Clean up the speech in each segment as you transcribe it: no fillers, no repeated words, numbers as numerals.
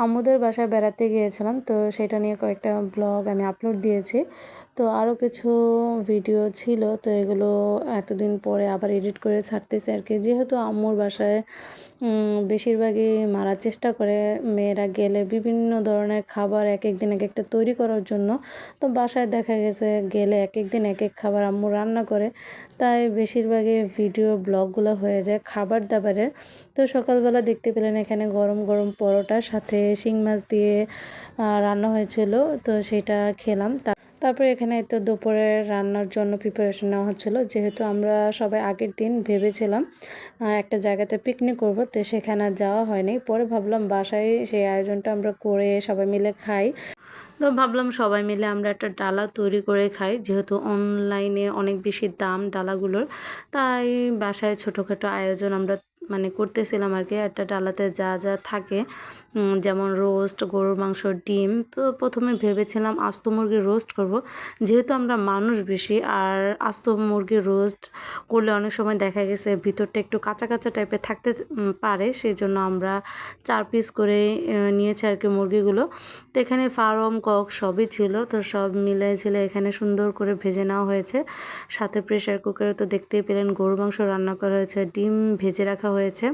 আম্মুদের বাসায় বেড়াতে গিয়েছিলাম, তো সেটা নিয়ে কয়েকটা ব্লগ আমি আপলোড দিয়েছি। তো আরও কিছু ভিডিও ছিল, তো এগুলো এতদিন পরে আবার এডিট করে ছাড়তেছি আর কি। যেহেতু আম্মুর বাসায় বেশিরভাগই মারার চেষ্টা করে মেয়েরা গেলে বিভিন্ন ধরনের খাবার এক এক দিন এক একটা তৈরি করার জন্য। তো বাসায় দেখা গেছে গেলে এক এক দিন এক এক খাবার আম্মু রান্না করে, তাই বেশিরভাগই ভিডিও ব্লগগুলো হয়ে যায় খাবার দাবারের। তো সকালবেলা দেখতে পেলেন এখানে গরম গরম পরোটার সাথে শিং মাছ দিয়ে রান্না হয়েছিল, তো সেটা খেলাম। তারপরে এখানে তো দুপুরে রান্নার জন্য প্রিপারেশন নেওয়া হচ্ছিলো, যেহেতু আমরা সবাই আগের দিন ভেবেছিলাম একটা জায়গাতে পিকনিক করব, তো সেখানে আর যাওয়া হয়নি। পরে ভাবলাম বাসায় সেই আয়োজনটা আমরা করে সবাই মিলে খাই। তো ভাবলাম সবাই মিলে আমরা একটা ডালা তৈরি করে খাই, যেহেতু অনলাইনে অনেক বেশি দাম ডালাগুলোর, তাই বাসায় ছোটোখাটো আয়োজন আমরা মানে করতেছিলাম আর কি। একটা ডালাতে যা যা থাকে যেমন রোস্ট, গরুর মাংস, ডিম। তো প্রথমে ভেবেছিলাম আস্ত মুরগির রোস্ট করব, যেহেতু আমরা মানুষ বেশি, আর আস্ত মুরগির রোস্ট করলে অনেক সময় দেখা গেছে ভিতরটা একটু কাঁচা কাঁচা টাইপের থাকতে পারে, সেই জন্য আমরা 4 পিস করে নিয়েছি আর কি মুরগিগুলো। তো এখানে ফার্ম কক সবই ছিল, তো সব মিলাই ছিল এখানে সুন্দর করে ভেজে নেওয়া হয়েছে। সাথে প্রেশার কুকারে তো দেখতেই পেলেন গরুর মাংস রান্না করা হয়েছে, ডিম ভেজে রাখা হয়েছে।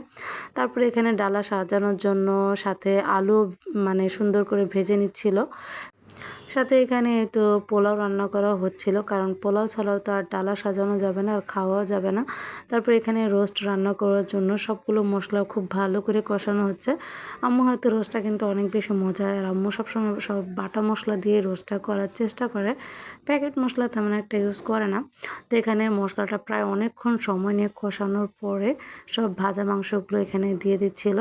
তারপরে এখানে ডালা সাজানোর জন্য সাথে আলু মানে সুন্দর করে ভেজে নিচ্ছিল। সাথে এখানে তো পোলাও রান্না করা হচ্ছিল, কারণ পোলাও ছাড়াও তো আর ডালা সাজানো যাবে না আর খাওয়াও যাবে না। তারপর এখানে রোস্ট রান্না করার জন্য সবগুলো মশলা খুব ভালো করে কষানো হচ্ছে। আম্মুর হাতে রোস্টটা কিন্তু অনেক বেশি মজা, আর আম্মু সবসময় সব বাটা মশলা দিয়ে রোস্টটা করার চেষ্টা করে, প্যাকেট মশলা তেমন একটা ইউজ করে না। তো এখানে মশলাটা প্রায় অনেকক্ষণ সময় নিয়ে কষানোর পরে সব ভাজা মাংসগুলো এখানে দিয়ে দিচ্ছিল।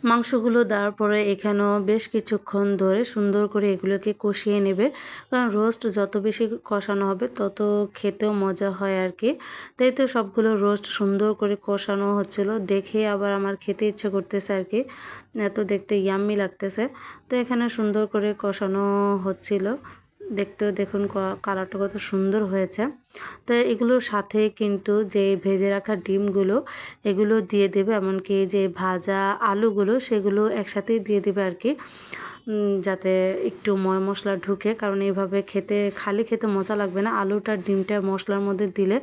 মাংসগুলো দেওয়ার পরে এখানেও বেশ কিছুক্ষণ ধরে সুন্দর করে এগুলোকে কষিয়ে নেবে, কারণ রোস্ট যত বেশি কষানো হবে তত খেতেও মজা হয় আর কি। তাই তো সবগুলো রোস্ট সুন্দর করে কষানো হচ্ছিল, দেখে আবার আমার খেতে ইচ্ছে করতেছে আর কি, এত দেখতে ইয়াম্মি লাগতেছে। তো এখানে সুন্দর করে কষানো হচ্ছিল, দেখতেও দেখুন কালারটা কত সুন্দর হয়েছে। তো এগুলোর সাথে কিন্তু যে ভেজে রাখা ডিমগুলো এগুলো দিয়ে দেবে, এমনকি যে ভাজা আলুগুলো সেগুলো একসাথেই দিয়ে দেবে আর কি, যাতে একটু ময় মশলা ঢুকে, কারণ এইভাবে খেতে খালি খেতে মজা লাগবে না, আলুটা ডিমটা মশলার মধ্যে দিলে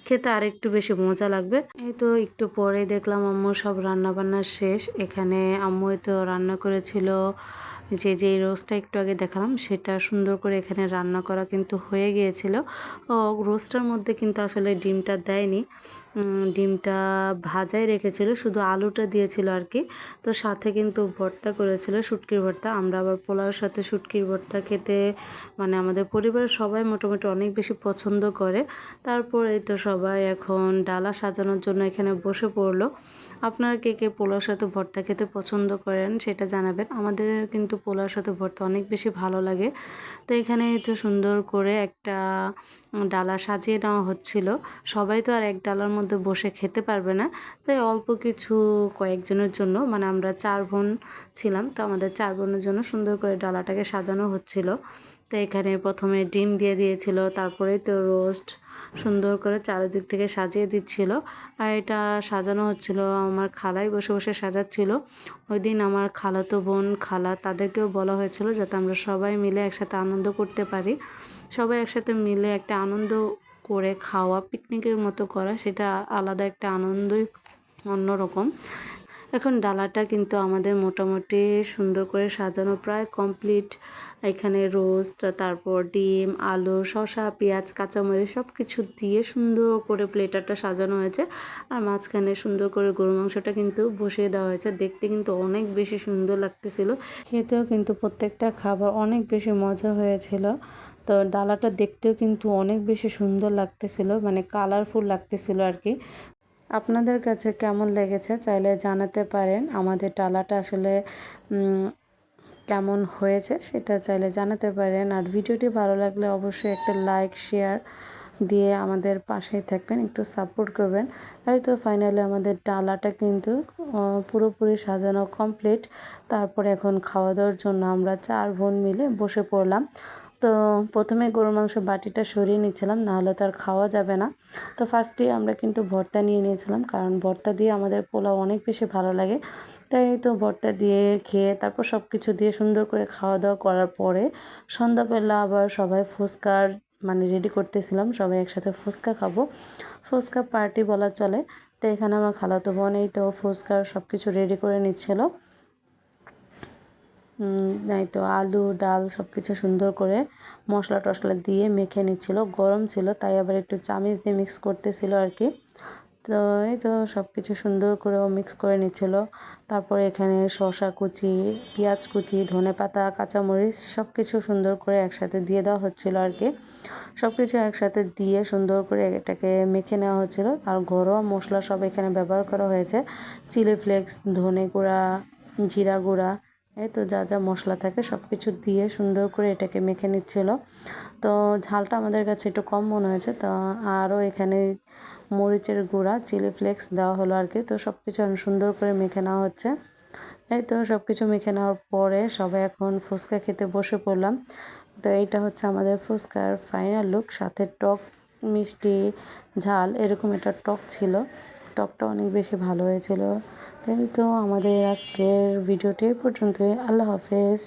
খেতে আর একটু বেশি মজা লাগবে। এই তো একটু পরে দেখলাম আম্মু সব রান্না বান্না শেষ। এখানে আম্মু তো রান্না করেছিল যে রোস্টটা একটু আগে দেখালাম, সেটা সুন্দর করে এখানে রান্না করা কিন্তু হয়ে গিয়েছিল। রোস্টের মধ্যে কিন্তু আসলে ডিমটা দেয়নি, ডিমটা ভাজাই রেখেছিল, শুধু আলুটা দিয়েছিল আর কি। তো সাথে কিন্তু ভর্তা করেছিল, শুটকির ভর্তা। আমরা আবার পোলাওর সাথে শুটকির ভর্তা খেতে মানে আমাদের পরিবারের সবাই মোটামুটি অনেক বেশি পছন্দ করে। তারপর এই তো সবাই এখন ডালা সাজানোর জন্য এখানে বসে পড়লো। আপনারা কে কে পোলাওর সাথে ভর্তা খেতে পছন্দ করেন সেটা জানাবেন। আমাদের কিন্তু পোলাওর সাথে ভর্তা অনেক বেশি ভালো লাগে। তো এখানে একটু সুন্দর করে একটা ডালা সাজিয়ে নেওয়া হচ্ছিল। সবাই তো আর এক ডালার মধ্যে বসে খেতে পারবে না, তাই অল্প কিছু কয়েকজনের জন্য, মানে আমরা 4 বোন ছিলাম, তো আমাদের 4 বোনের জন্য সুন্দর করে ডালাটাকে সাজানো হচ্ছিল। তো এখানে প্রথমে ডিম দিয়ে দিয়েছিল, তারপরে তো রোস্ট সুন্দর করে চারিদিক থেকে সাজিয়ে দিচ্ছিল। আর এটা সাজানো হচ্ছিল, আমার খালাই বসে বসে সাজাচ্ছিল। ওই দিন আমার খালাতো বোন খালা তাদেরকেও বলা হয়েছিল যাতে আমরা সবাই মিলে একসাথে আনন্দ করতে পারি। সবাই একসাথে মিলে একটা আনন্দ করে খাওয়া, পিকনিকের মতো করা, সেটা আলাদা একটা আনন্দই অন্যরকম। এখন ডালাটা কিন্তু আমাদের মোটামুটি সুন্দর করে সাজানো প্রায় কমপ্লিট। এখানে রোস্ট, তারপর ডিম, আলু, শসা, পেঁয়াজ, কাঁচামরিচ সব কিছু দিয়ে সুন্দর করে প্লেটারটা সাজানো হয়েছে। আর মাঝখানে সুন্দর করে গরু মাংসটা কিন্তু বসিয়ে দেওয়া হয়েছে, দেখতে কিন্তু অনেক বেশি সুন্দর লাগতেছিল, খেতেও কিন্তু প্রত্যেকটা খাবার অনেক বেশি মজা হয়েছিল। তো ডালাটা দেখতেও কিন্তু অনেক বেশি সুন্দর লাগতেছিল, মানে কালারফুল লাগতেছিল আর কি। আপনাদের কাছে কেমন লেগেছে চাইলে জানাতে পারেন। আমাদের ডালাটা আসলে কেমন হয়েছে সেটা চাইলে জানাতে পারেন। আর ভিডিওটি ভালো লাগলে অবশ্যই একটা লাইক শেয়ার দিয়ে আমাদের পাশেই থাকবেন, একটু সাপোর্ট করবেন। এই তো ফাইনালি আমাদের ডালাটা কিন্তু পুরোপুরি সাজানো কমপ্লিট। তারপরে এখন খাওয়া দাওয়ার জন্য আমরা 4 বোন মিলে বসে পড়লাম। তো প্রথমে গরুর মাংস বাটিটা সরিয়ে নিচ্ছিলাম, নাহলে তো আর খাওয়া যাবে না। তো ফার্স্টে আমরা কিন্তু ভর্তা নিয়ে নিয়েছিলাম, কারণ ভর্তা দিয়ে আমাদের পোলাও অনেক বেশি ভালো লাগে। তো তাই তো ভর্তা দিয়ে খেয়ে তারপর সব কিছু দিয়ে সুন্দর করে খাওয়া দাওয়া করার পরে সন্ধ্যাবেলা আবার সবাই ফুচকার মানে রেডি করতেছিলাম, সবাই একসাথে ফুচকা খাবো, ফুচকা পার্টি বলা চলে। তো এখানে আমার খালাতো বোন এই তো ফুচকার সব কিছু রেডি করে নিচ্ছিল। এই তো আলু ডাল সব কিছু সুন্দর করে মশলা টশলা দিয়ে মেখে নিচ্ছিল, গরম ছিল তাই আবার একটু চামিচ দিয়ে মিক্স করতেছিল আর কি। তো এই তো সব কিছু সুন্দর করে ও মিক্স করে নিচ্ছিল। তারপরে এখানে শসা কুচি, পেঁয়াজ কুচি, ধনেপাতা, কাঁচামরিচ সব কিছু সুন্দর করে একসাথে দিয়ে দেওয়া হচ্ছিলো আর কি। সব কিছু একসাথে দিয়ে সুন্দর করে এটাকে মেখে নেওয়া হচ্ছিলো। আর ঘরোয়া মশলা সব এখানে ব্যবহার করা হয়েছে, চিলি ফ্লেক্স, ধনে গুঁড়া, জিরা গুঁড়া, এই তো যা যা মশলা থাকে সব কিছু দিয়ে সুন্দর করে এটাকে মেখে নিচ্ছিল। তো ঝালটা আমাদের কাছে একটু কম মনে হয়েছে, তো আরও এখানে মরিচের গুঁড়া, চিলি ফ্লেক্স দেওয়া হলো আর কি। তো সব কিছু এখন সুন্দর করে মেখে নেওয়া হচ্ছে। এই তো সব কিছু মেখে নেওয়ার পরে সবাই এখন ফুচকা খেতে বসে পড়লাম। তো এইটা হচ্ছে আমাদের ফুচকার ফাইনাল লুক, সাথে টক মিষ্টি ঝাল এরকম একটা টক ছিল, টকটা অনেক বেশি ভালো হয়েছিল। তাই তো আমাদের আজকের ভিডিওটি এই পর্যন্তই। আল্লাহ হাফেজ।